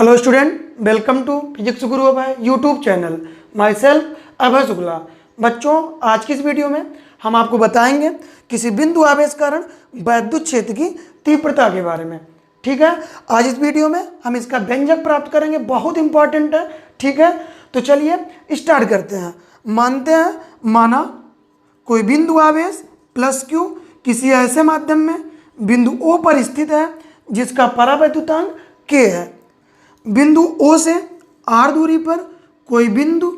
Hello student, welcome to physics Guru Abhay YouTube channel. Myself Abhay Shukla. बच्चों, आज की इस वीडियो में हम आपको बताएंगे किसी बिंदु आवेश कारण वैद्युत क्षेत्र की तीव्रता के बारे में। ठीक है, आज इस वीडियो में हम इसका व्यंजक प्राप्त करेंगे, बहुत इंपॉर्टेंट है। ठीक है, तो चलिए स्टार्ट करते हैं। मानते हैं, माना कोई बिंदु आवेश प्लस क्यू किसी ऐसे माध्यम में बिंदु ओ पर स्थित है जिसका परावैद्युतांक k है। बिंदु O से r दूरी पर कोई बिंदु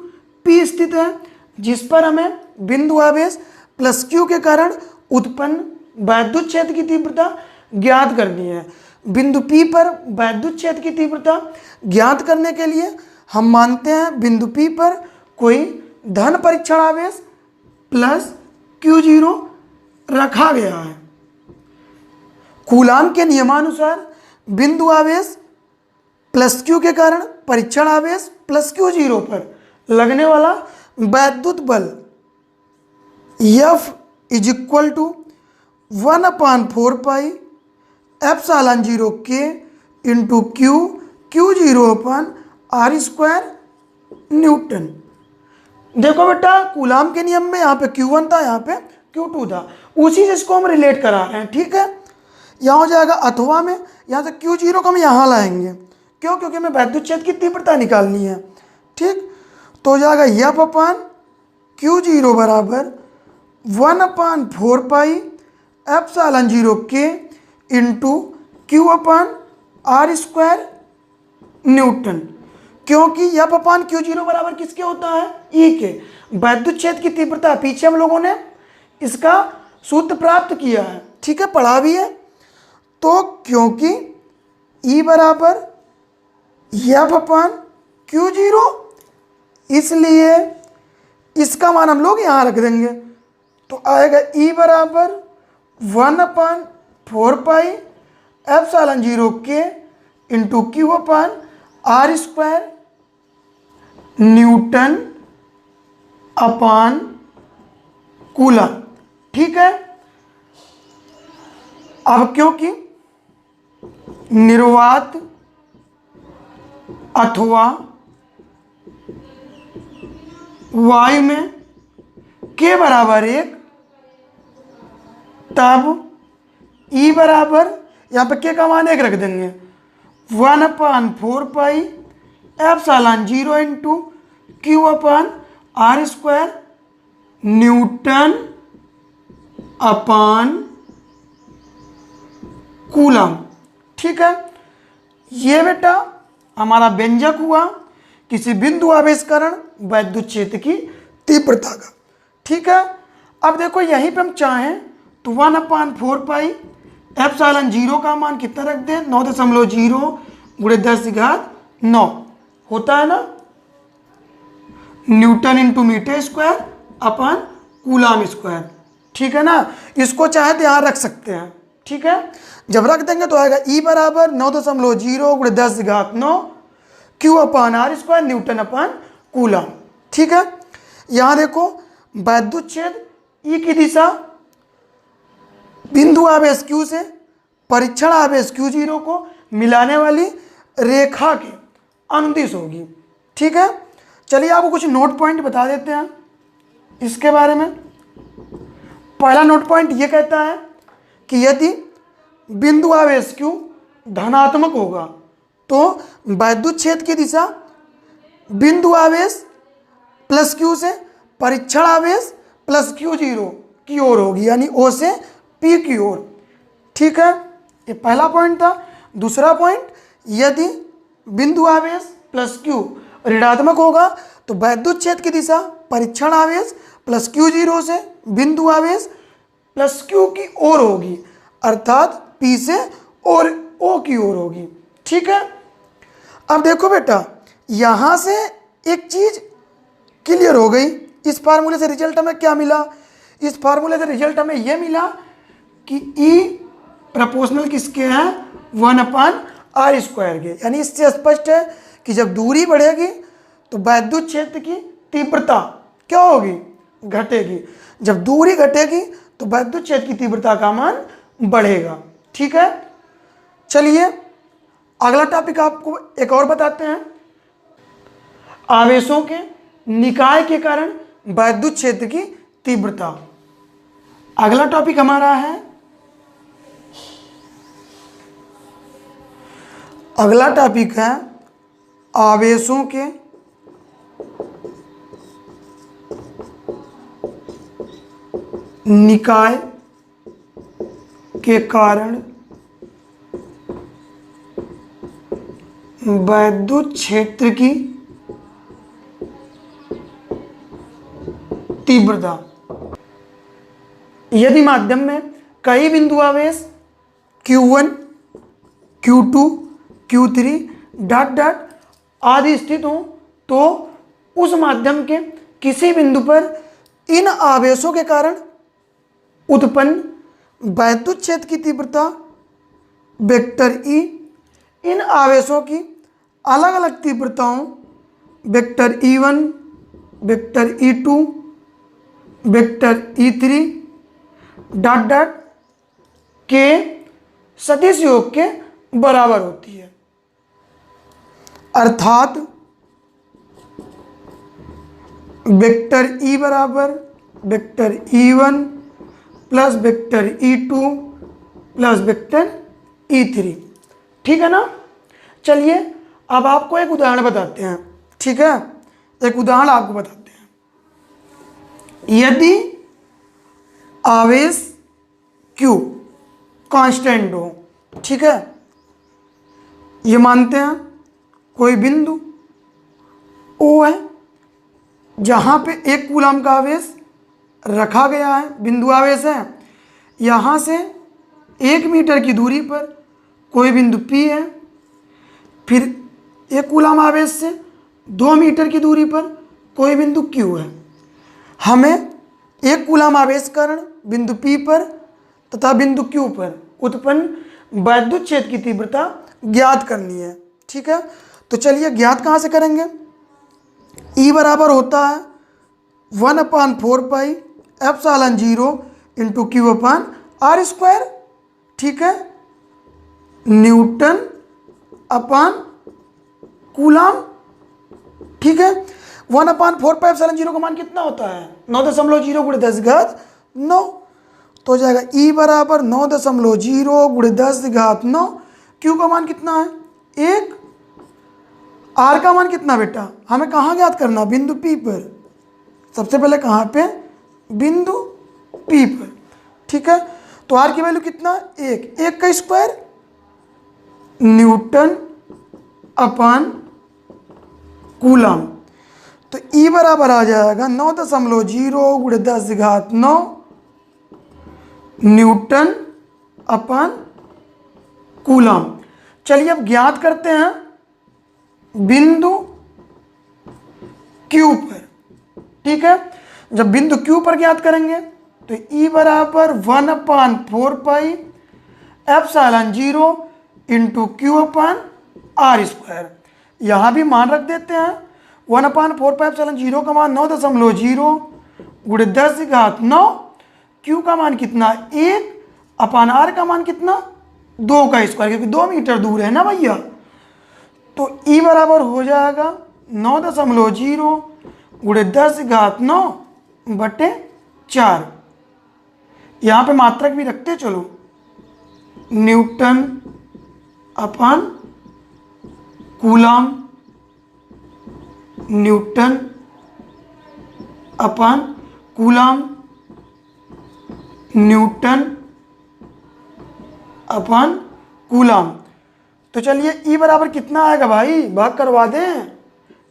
P स्थित है जिस पर हमें बिंदु आवेश प्लस Q के कारण उत्पन्न वैद्युत क्षेत्र की तीव्रता ज्ञात करनी है। बिंदु P पर वैद्युत क्षेत्र की तीव्रता ज्ञात करने के लिए हम मानते हैं बिंदु P पर कोई धन परीक्षण आवेश प्लस Q0 रखा गया है। कूलाम के नियमानुसार बिंदु आवेश प्लस Q के कारण परीक्षण आवेश प्लस Q0 पर लगने वाला वैद्युत बल F is equal to 1/4 pi epsilon 0 K into Q0/r² newton. देखो बेटा, कूलाम के नियम में यहाँ पे Q1 था, यहाँ पे Q2 था, उसी से इसको हम रिलेट करा रहे हैं। ठीक है, यहाँ हो जाएगा अथवा में, यहाँ से Q0 को हम यहाँ लाएंगे। क्यों? क्योंकि हमें वैद्युत क्षेत्र की तीव्रता निकालनी है। ठीक, तो हो जाएगा F/Q0 बराबर 1/4 pi epsilon 0 K into Q/r² Newton. क्योंकि F/Q0 बराबर किसके होता है? E के। वैद्युत क्षेत्र की तीव्रता पीछे हम लोगों ने इसका सूत्र प्राप्त किया है। ठीक है, पढ़ा भी है। तो क्योंकि E बराबर F/Q0, इसलिए इसका मान हम लोग यहाँ रख देंगे। तो आएगा E बराबर 1/4 pi epsilon 0 K into Q/r² newton upon coulomb. ठीक है, अब क्योंकि निर्वात अथवा वायु में K बराबर 1, तब E बराबर, यहाँ पे K का मान 1 रख देंगे, 1/4 pi epsilon 0 into Q/r² newton upon coulomb. ठीक है, ये बेटा हमारा व्यंजक हुआ किसी बिंदु आवेश कारण वैद्युत क्षेत्र की तीव्रता का। ठीक है, अब देखो यहीं पे हम चाहें तो 1/4 पाई एप्सिलॉन 0 का मान कितना रख दें? 9.0 गुणे 10⁻9 होता है ना, newton into metre square upon coulomb square. ठीक है ना, इसको चाहे तो यहाँ रख सकते हैं। ठीक है, जब रख देंगे तो आएगा E बराबर 9.0 गुणे 10⁻9 Q/r² न्यूटन अपान कूलम। ठीक है, यहाँ देखो वैद्युत क्षेत्र E की दिशा बिंदु आवेश Q से परीक्षण आवेश Q0 को मिलाने वाली रेखा के अनुदिश होगी। ठीक है, चलिए आपको कुछ नोट पॉइंट बता देते हैं इसके बारे में। पहला नोट पॉइंट ये कहता है कि यदि बिंदु आवेश Q धनात्मक होगा तो वैद्युत क्षेत्र की दिशा बिंदु आवेश प्लस Q से परीक्षण आवेश प्लस Q0 की ओर होगी, यानी O से P की ओर। ठीक है, ये पहला पॉइंट था। दूसरा पॉइंट, यदि बिंदु आवेश प्लस Q ऋणात्मक होगा तो वैद्युत क्षेत्र की दिशा परीक्षण आवेश प्लस Q0 से बिंदु आवेश प्लस Q की ओर होगी, अर्थात P से और O की ओर होगी। ठीक है, अब देखो बेटा, यहाँ से एक चीज क्लियर हो गई। इस फार्मूले से रिजल्ट हमें क्या मिला? इस फार्मूले से रिजल्ट हमें यह मिला कि E प्रोपोर्शनल किसके हैं? 1/r² के। यानी इससे स्पष्ट है कि जब दूरी बढ़ेगी तो वैद्युत क्षेत्र की तीव्रता क्या होगी? घटेगी। जब दूरी घटेगी तो वैद्युत क्षेत्र की तीव्रता का मान बढ़ेगा। ठीक है, चलिए अगला टॉपिक आपको एक और बताते हैं, आवेशों के निकाय के कारण वैद्युत क्षेत्र की तीव्रता। अगला टॉपिक हमारा है, अगला टॉपिक है आवेशों के निकाय के कारण वैद्युत क्षेत्र की तीव्रता। यदि माध्यम में कई बिंदु आवेश Q1, Q2, Q3 dot dot आदि स्थित हों तो उस माध्यम के किसी बिंदु पर इन आवेशों के कारण उत्पन्न वैद्युत क्षेत्र की तीव्रता वेक्टर E इन आवेशों की अलग अलग तीव्रताओं vector E1, vector E2, vector E3 dot dot के सदिश योग के बराबर होती है। अर्थात वेक्टर E बराबर vector E1 plus vector E2 plus vector E3। ठीक है ना। चलिए अब आपको एक उदाहरण बताते हैं। ठीक है, एक उदाहरण आपको बताते हैं। यदि आवेश Q कांस्टेंट हो, ठीक है, ये मानते हैं कोई बिंदु O है जहां पे 1 कूलम का आवेश रखा गया है, बिंदु आवेश है। यहाँ से 1 मीटर की दूरी पर कोई बिंदु P है, फिर 1 कूलम आवेश से 2 मीटर की दूरी पर कोई बिंदु Q है। हमें 1 कूलम आवेश कारण बिंदु P पर तथा बिंदु Q पर उत्पन्न वैद्युत क्षेत्र की तीव्रता ज्ञात करनी है। ठीक है, तो चलिए ज्ञात कहाँ से करेंगे। E बराबर होता है 1/4 पाई एप्सिलॉन 0 इंटू Q/r²। ठीक है, न्यूटन अपान कूलम। ठीक है, 1/4 पाई एप्सिलॉन 0 का मान कितना होता है 9.0 गुणे 10 घात 9। तो हो जाएगा E बराबर 9.0 गुणे 10 घात 9। Q का मान कितना है 1। R का मान कितना बेटा, हमें कहाँ ज्ञात करना, बिंदु P पर। सबसे पहले कहाँ पे, बिंदु P पर। ठीक है, तो R की वैल्यू कितना, 1 का स्क्वायर न्यूटन अपान कूलम। तो E बराबर आ जाएगा 9.0 गुणे 10 घात 9 न्यूटन अपान कूलम। चलिए अब ज्ञात करते हैं बिंदु Q पर। ठीक है, जब बिंदु Q पर ज्ञात करेंगे तो E बराबर 1/4 पाई एप्सिलॉन 0 इंटू Q/r²। यहाँ भी मान रख देते हैं 1/4 पाई एप्सिलॉन 0 का मान 9.0 गुणे 10 घात 9। Q का मान कितना 1 अपान R का मान कितना 2 का स्क्वायर, क्योंकि 2 मीटर दूर है ना भैया। तो E बराबर हो जाएगा 9.0 गुणे 10 घात 9 बटे 4। यहाँ पे मात्रक भी रखते चलो, Newton upon coulomb, Newton upon coulomb, Newton upon coulomb. तो चलिए E बराबर कितना आएगा भाई, भाग करवा दें।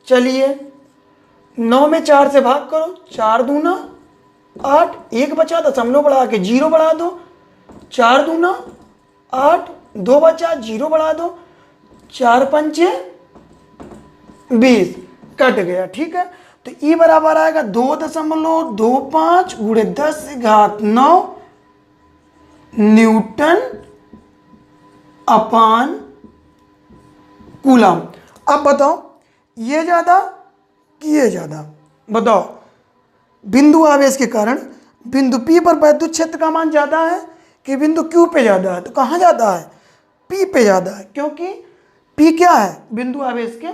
चलिए 9 में 4 से भाग करो, 4 दूना 8, 1 बचा, दशमलव बढ़ा के 0 बढ़ा दो, 4 दूना 8, 2 बचा 0 बढ़ा दो, 4 पंचे 20 कट गया। ठीक है, तो E बराबर आएगा 2.25 गुणे 10 घात 9 न्यूटन अपान कूलम। अब बताओ ये ज़्यादा कि ये ज़्यादा, बताओ। बिंदु आवेश के कारण बिंदु P पर वैद्युत क्षेत्र का मान ज़्यादा है कि बिंदु Q पे ज़्यादा है। तो कहाँ ज़्यादा है, P पे ज़्यादा है, क्योंकि P क्या है, बिंदु आवेश के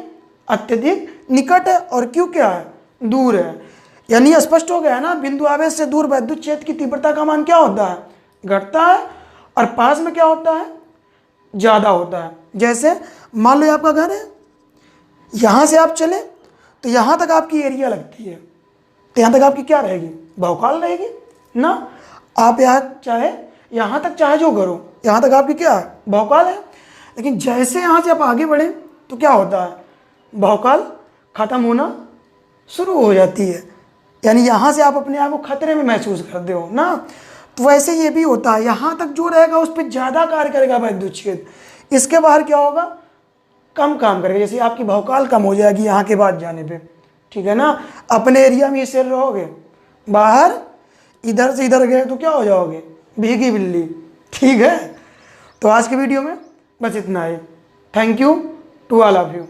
अत्यधिक निकट है, और Q क्या है, दूर है। यानी स्पष्ट हो गया ना, बिंदु आवेश से दूर वैद्युत क्षेत्र की तीव्रता का मान क्या होता है, घटता है, और पास में क्या होता है, ज़्यादा होता है। जैसे मान लो आपका घर है, यहाँ से आप चले तो यहाँ तक आपकी एरिया लगती है, तो यहाँ तक आपकी क्या रहेगी, बहुकाल रहेगी ना। आप यहाँ चाहे यहाँ तक चाहे जो करो, यहाँ तक आपकी क्या है, बहुकाल है। लेकिन जैसे यहाँ से आप आगे बढ़े तो क्या होता है, बहुकाल खत्म होना शुरू हो जाती है। यानी यहाँ से आप अपने आप को खतरे में महसूस करते हो ना। तो वैसे ये भी होता है, यहाँ तक जो रहेगा उस पर ज़्यादा कार्य करेगा वैद्युत क्षेत्र, इसके बाहर क्या होगा, कम काम करेगा। जैसे आपकी बहुकाल कम हो जाएगी यहाँ के बाद जाने पे, ठीक है ना। अपने एरिया में स्थिर रहोगे, बाहर इधर से इधर गए तो क्या हो जाओगे, भीगी बिल्ली, ठीक है। तो आज के वीडियो में बस इतना ही। Thank you to all of you.